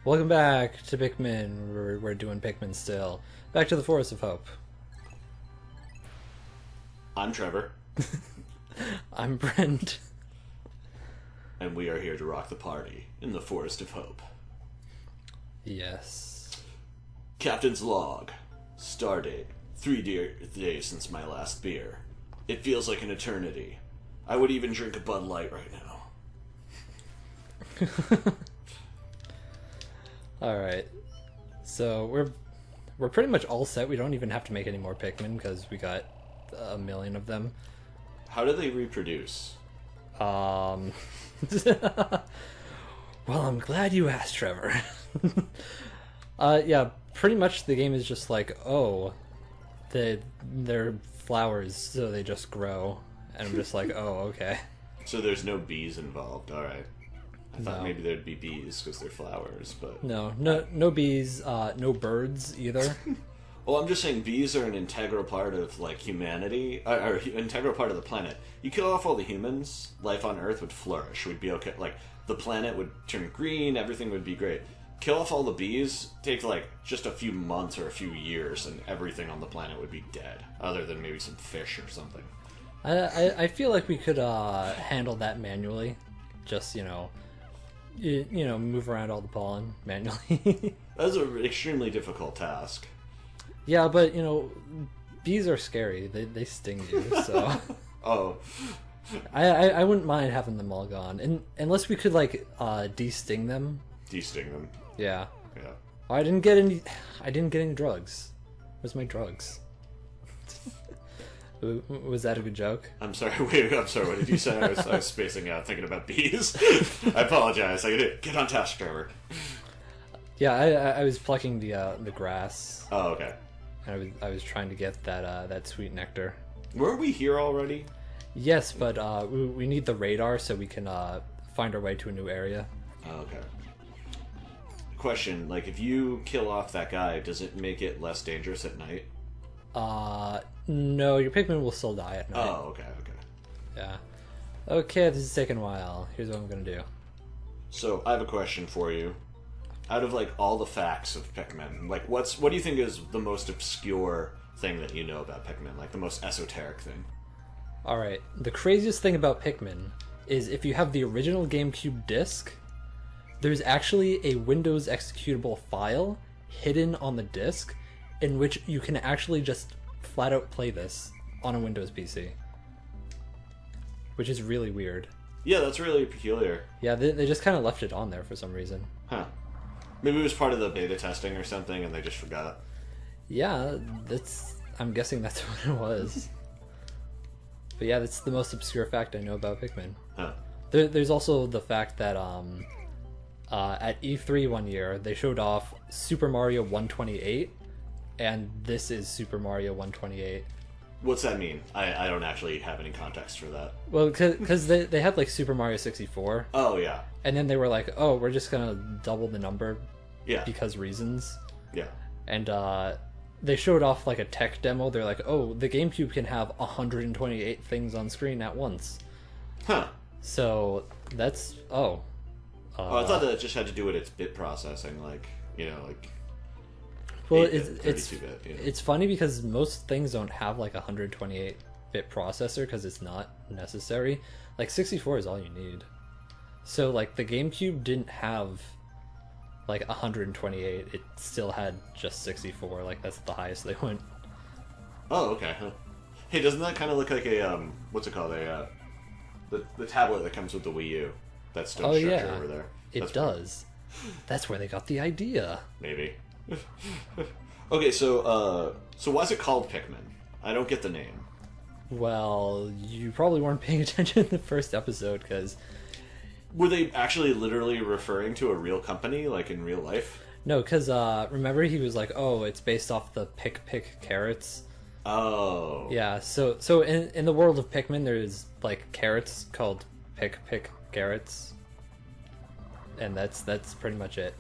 Welcome back to Pikmin. We're doing Pikmin still. Back to the Forest of Hope. I'm Trevor. I'm Brent. And we are here to rock the party in the Forest of Hope. Yes. Captain's log. Stardate. 3 days since my last beer. It feels like an eternity. I would even drink a Bud Light right now. Alright. So we're pretty much all set. We don't even have to make any more Pikmin because we got a million of them. How do they reproduce? Well, I'm glad you asked, Trevor. Yeah, pretty much the game is just like, oh, they're flowers, so they just grow. And I'm just like, oh, okay. So there's no bees involved, alright. I thought No. maybe there'd be bees because they're flowers, but... No bees, no birds either. Well, I'm just saying bees are an integral part of, like, humanity, or an integral part of the planet. You kill off all the humans, life on Earth would flourish, would be okay. Like, the planet would turn green, everything would be great. Kill off all the bees, take, like, just a few months or a few years, and everything on the planet would be dead, other than maybe some fish or something. I feel like we could handle that manually. Just, you know, move around all the pollen manually. That's an extremely difficult task. Yeah, but, you know, bees are scary. They sting you, so... Oh. I wouldn't mind having them all gone. Unless we could, like, de-sting them. De-sting them. Yeah. Yeah. Oh, I didn't get any drugs. Where's my drugs? Was that a good joke? I'm sorry, wait, I'm sorry, what did you say? I was spacing out thinking about bees. I apologize. Get on task, Trevor. Yeah, I was plucking the grass. Oh, okay. And I was trying to get that sweet nectar. Weren't we here already? Yes, but we need the radar so we can find our way to a new area. Oh, okay. Question, like, if you kill off that guy, does it make it less dangerous at night? No, your Pikmin will still die at night. Oh, okay. Yeah. Okay, this is taking a while. Here's what I'm gonna do. So, I have a question for you. Out of, like, all the facts of Pikmin, like, what do you think is the most obscure thing that you know about Pikmin? Like, the most esoteric thing? Alright, the craziest thing about Pikmin is if you have the original GameCube disc, there's actually a Windows executable file hidden on the disc in which you can actually just flat out play this on a Windows PC. Which is really weird. Yeah, that's really peculiar. Yeah, they just kind of left it on there for some reason. Huh. Maybe it was part of the beta testing or something and they just forgot. Yeah, I'm guessing that's what it was. But yeah, that's the most obscure fact I know about Pikmin. Huh. There's also the fact that at E3 one year, they showed off Super Mario 128, and this is Super Mario 128. What's that mean? I don't actually have any context for that. Well, because they had like Super Mario 64. Oh, yeah. And then they were like, oh, we're just gonna double the number. Yeah. Because reasons. Yeah. And they showed off like a tech demo. They're like, oh, the GameCube can have 128 things on screen at once. Huh. So that's I thought that it just had to do with its bit processing, like, well, 8-bit, 32-bit, it's funny because most things don't have like a 128-bit processor because it's not necessary. Like 64 is all you need. So like the GameCube didn't have like 128. It still had just 64. Like that's the highest they went. Oh, okay. Huh. Hey, doesn't that kind of look like a what's it called? The tablet that comes with the Wii U. That's still structure over there. It does. That's where they got the idea. Maybe. Okay, so why is it called Pikmin? I don't get the name. Well, you probably weren't paying attention in the first episode because... Were they actually literally referring to a real company, like in real life? No, because remember he was like, oh, it's based off the Pick carrots. Oh. Yeah, so in the world of Pikmin, there's like carrots called Pick carrots. And that's pretty much it.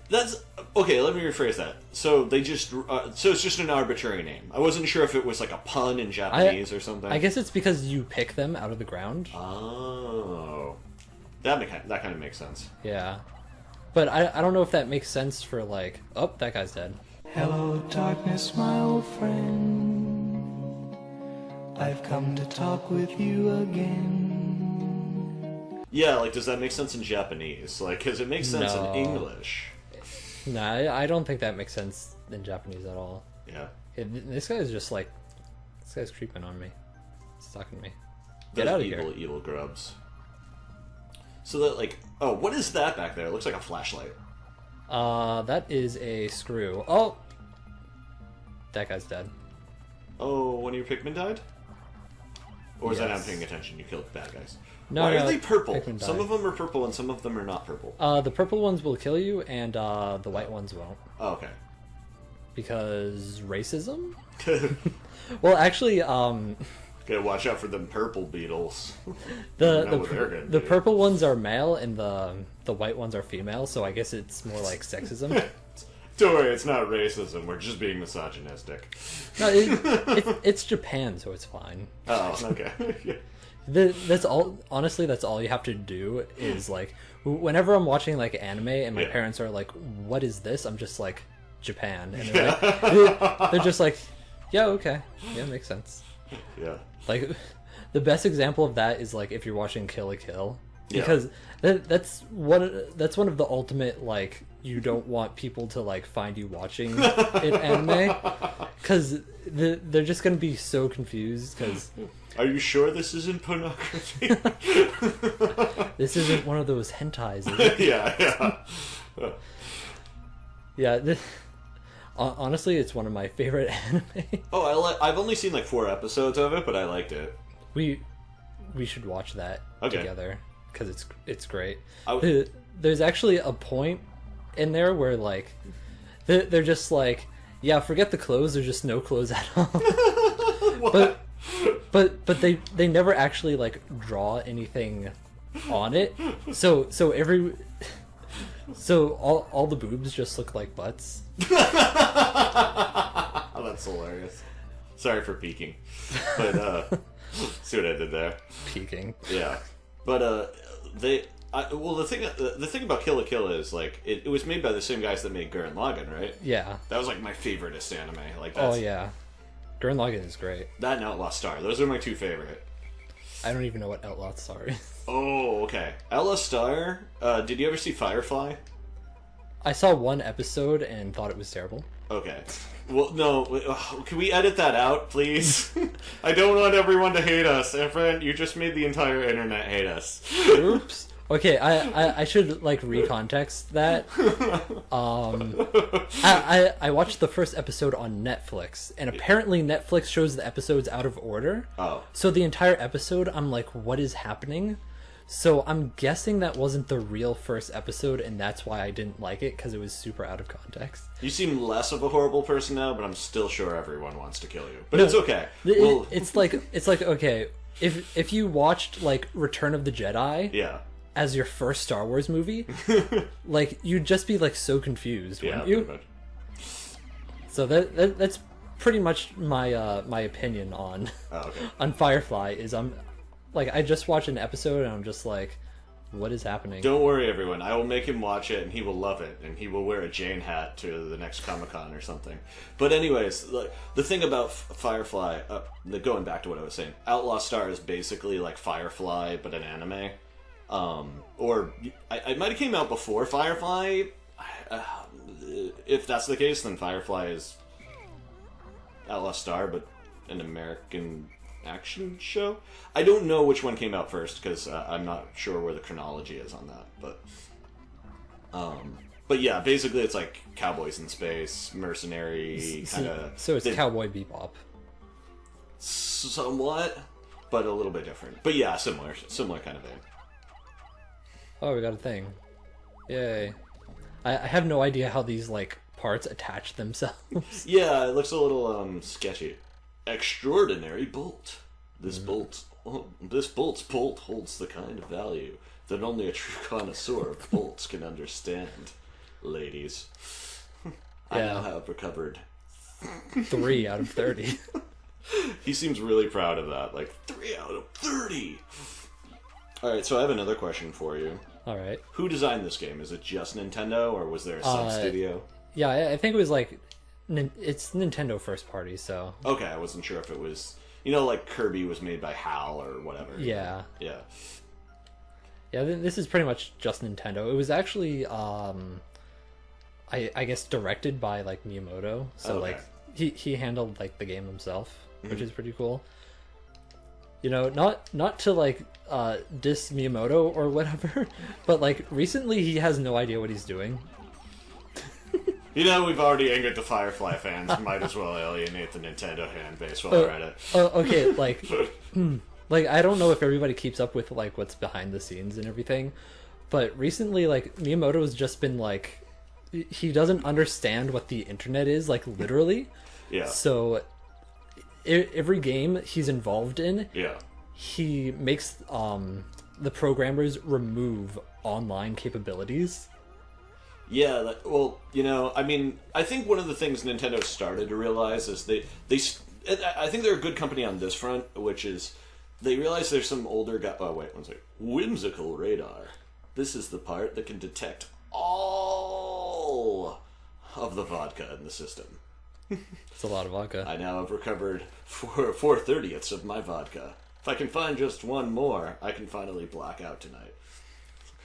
That's okay. Let me rephrase that. So they just so it's just an arbitrary name. I wasn't sure if it was like a pun in Japanese or something. I guess it's because you pick them out of the ground. Oh, that kind of makes sense. Yeah. But I don't know if that makes sense for like, oh, that guy's dead. Hello, darkness, my old friend. I've come to talk with you again. Yeah, like, does that make sense in Japanese? Like, because it makes sense No. in English. Nah, I don't think that makes sense in Japanese at all. Yeah. This guy's just like, this guy's creeping on me. He's talking to me. Those Get out of evil, here. evil grubs. So that, like, oh, what is that back there? It looks like a flashlight. That is a screw. Oh! That guy's dead. Oh, one of your Pikmin died? Or is that Yes. not paying attention? You killed bad guys. No, Why no, are they purple? Pikmin Some died. of them are purple and some of them are not purple. The purple ones will kill you, and the white ones won't. Oh, okay. Because racism? Well, actually, Gotta watch out for them purple beetles. the Know what they're gonna the do. purple ones are male, and the white ones are female. So I guess it's more like sexism. Don't worry, it's not racism. We're just being misogynistic. No, it's Japan, so it's fine. Oh, okay. Yeah. That's all. Honestly, that's all you have to do is like, whenever I'm watching like anime and my Yeah. parents are like, "What is this?" I'm just like, Japan, and they're, like, they're just like, "Yeah, okay, yeah, makes sense." Yeah. Like, the best example of that is like if you're watching Kill la Kill, Yeah. because that's one of the ultimate like you don't want people to like find you watching an anime because they're just gonna be so confused because Are you sure this isn't pornography? this isn't one of those hentais. Is it? Yeah. Yeah, honestly, it's one of my favorite anime. Oh, I've only seen like 4 episodes of it, but I liked it. We should watch that Okay. together because it's great. I- There's actually a point in there where like they're just like, yeah, forget the clothes. There's just no clothes at all. but they never actually like draw anything on it. So all the boobs just look like butts. Oh, that's hilarious. Sorry for peeking. But, see what I did there? Peeking. Yeah. But, the thing about Kill la Kill is, like, it was made by the same guys that made Gurren Lagann, right? Yeah. That was, like, my favoriteest anime. Like, Oh that's, yeah. Gurren Lagann is great. That and Outlaw Star. Those are my 2 favorite. I don't even know what Outlaw Star is. Oh, okay. Outlaw Star, did you ever see Firefly? I saw one episode and thought it was terrible. Okay. Well, no, can we edit that out, please? I don't want everyone to hate us. Everyone, you just made the entire internet hate us. Oops. Okay, I should like recontext that. I watched the first episode on Netflix, and apparently Netflix shows the episodes out of order. Oh. So the entire episode, I'm like, what is happening? So I'm guessing that wasn't the real first episode, and that's why I didn't like it, because it was super out of context. You seem less of a horrible person now, but I'm still sure everyone wants to kill you. But No, it's okay. It's like okay, if you watched like Return of the Jedi Yeah. as your first Star Wars movie, like you'd just be like so confused, Yeah, wouldn't you? pretty much. So that's pretty much my my opinion on Oh, okay. on Firefly. Is I just watched an episode and I'm just like, what is happening? Don't worry, everyone. I will make him watch it, and he will love it, and he will wear a Jane hat to the next Comic-Con or something. But anyways, like, the thing about Firefly, going back to what I was saying, Outlaw Star is basically like Firefly, but an anime. Or I might have came out before Firefly. If that's the case, then Firefly is Outlaw Star, but an American action show. I don't know which one came out first because I'm not sure where the chronology is on that. But yeah, basically it's like cowboys in space, mercenary kind of. So it's Cowboy Bebop. Somewhat, but a little bit different. But yeah, similar kind of thing. Oh, we got a thing. Yay. I have no idea how these like parts attach themselves. Yeah, it looks a little sketchy. Extraordinary bolt. This bolt's bolt holds the kind of value that only a true connoisseur of bolts can understand. Ladies, I now have recovered 3 out of 30. He seems really proud of that. Like 3 out of 30. All right, so I have another question for you. All right. Who designed this game? Is it just Nintendo, or was there a sub-studio? Yeah, I think it was like it's Nintendo first party, so Okay, I wasn't sure if it was... You know, like Kirby was made by HAL or whatever. yeah. Yeah. Yeah, this is pretty much just Nintendo. It was actually I guess directed by like Miyamoto, so Okay. like he handled like the game himself, which Mm-hmm. is pretty cool. You know, not to like diss Miyamoto or whatever, but like recently he has no idea what he's doing. You know, we've already angered the Firefly fans. Might as well alienate the Nintendo fan base while we're at it. Okay, like like I don't know if everybody keeps up with like what's behind the scenes and everything, but recently like Miyamoto has just been like he doesn't understand what the internet is, like literally. Yeah. So every game he's involved in, Yeah. he makes the programmers remove online capabilities. Yeah, well, you know, I mean, I think one of the things Nintendo started to realize is I think they're a good company on this front, which is they realize there's some older guy. Oh, wait, one second. Whimsical radar. This is the part that can detect all of the vodka in the system. It's a lot of vodka. I now have recovered 4/30ths of my vodka. If I can find just one more, I can finally black out tonight.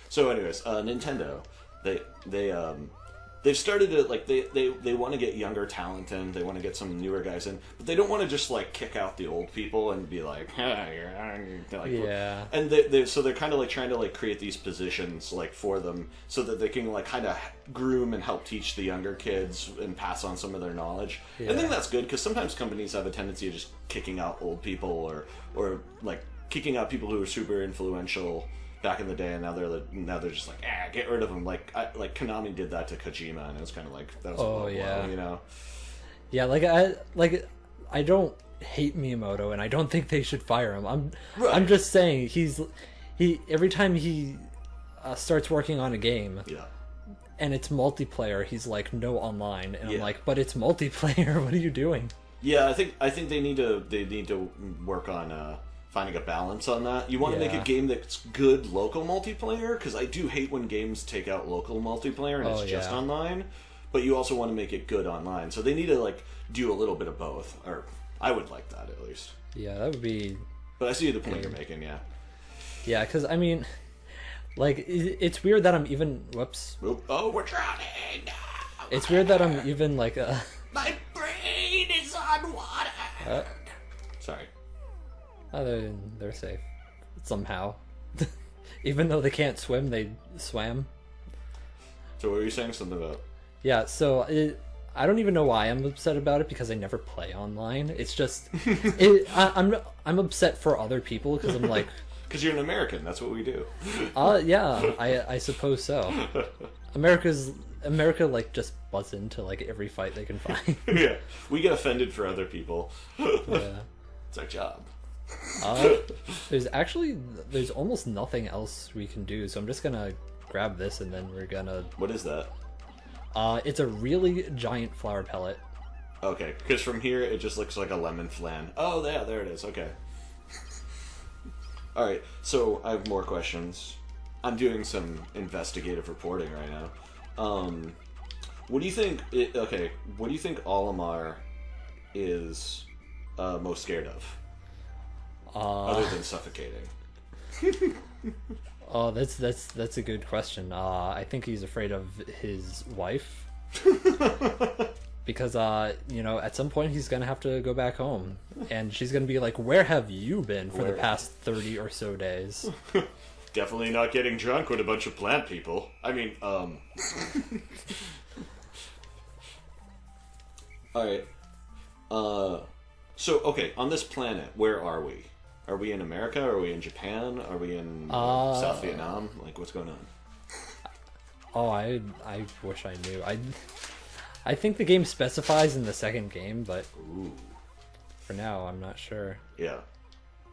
So, anyways, Nintendo, they've started to like they want to get younger talent in. They want to get some newer guys in, but they don't want to just like kick out the old people and be like, like Yeah. And so they're kind of like trying to like create these positions like for them so that they can like kind of groom and help teach the younger kids and pass on some of their knowledge. I think that's good because sometimes companies have a tendency of just kicking out old people or like kicking out people who are super influential back in the day, and now they're just like, get rid of them. Like Konami did that to Kojima, and it was kind of like that was a low blow, you know. Yeah, I don't hate Miyamoto, and I don't think they should fire him. I'm just saying he every time he starts working on a game, Yeah. and it's multiplayer, he's like no online, and I'm Yeah. like, but it's multiplayer. What are you doing? Yeah, I think they need to work on finding a balance on that. You want to make a game that's good local multiplayer, because I do hate when games take out local multiplayer and it's just online, but you also want to make it good online. So they need to like do a little bit of both, or I would like that at least. Yeah, that would be. But I see the point you're making, yeah. Yeah, because I mean, like it's weird that I'm even. Whoops. Oh, we're drowning. It's weird that I'm even like. My brain is on water. Sorry. Oh, they're safe somehow. Even though they can't swim, they swam. So what were you saying something about? Yeah, so I don't even know why I'm upset about it, because I never play online. It's just I'm upset for other people because I'm like, because you're an American, that's what we do. yeah, I suppose so. America like just butts into like every fight they can find. Yeah, we get offended for other people. Yeah. It's our job. There's almost nothing else we can do, so I'm just gonna grab this and then we're gonna. What is that? It's a really giant flower pellet. Okay, because from here it just looks like a lemon flan. Oh, yeah, there it is. Okay. All right, so I have more questions. I'm doing some investigative reporting right now. What do you think? What do you think Olimar is most scared of, other than suffocating? Oh, that's a good question. I think he's afraid of his wife. Because at some point he's gonna have to go back home, and she's gonna be like, "Where have you been for the past 30 or so days?" Definitely not getting drunk with a bunch of plant people. I mean, Alright. So, okay, on this planet, where are we? Are we in America? Are we in Japan? Are we in South Vietnam? Like, what's going on? Oh, I wish I knew. I think the game specifies in the second game, but for now, I'm not sure. Yeah.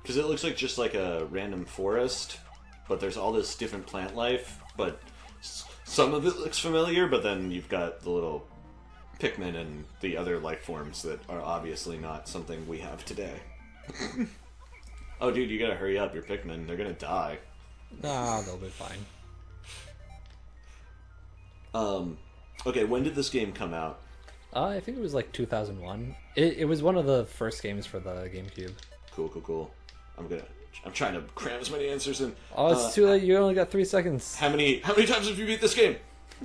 Because it looks like just like a random forest, but there's all this different plant life, but some of it looks familiar, but then you've got the little Pikmin and the other life forms that are obviously not something we have today. Oh, dude, you gotta hurry up. Your Pikmin, they're gonna die. Nah, they'll be fine. Okay, when did this game come out? I think it was like 2001. It was one of the first games for the GameCube. Cool. I'm trying to cram as many answers in. Oh, it's too late. You only got 3 seconds. How many times have you beat this game?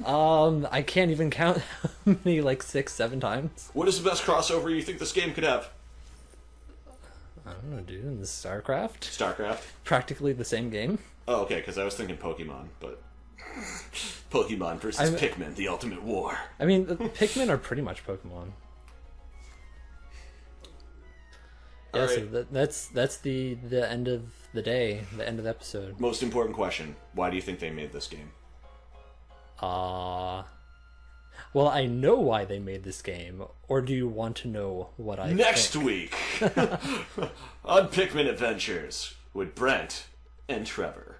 I can't even count how many, like 6, 7 times. What is the best crossover you think this game could have? I don't know, dude. This is StarCraft. StarCraft? Practically the same game. Oh, okay, because I was thinking Pokemon, but... Pokemon versus Pikmin, the ultimate war. I mean, the Pikmin are pretty much Pokemon. Yeah, Alright. so that's the end of the day, the end of the episode. Most important question. Why do you think they made this game? Well, I know why they made this game, or do you want to know what I Next think? week on Pikmin Adventures with Brent and Trevor.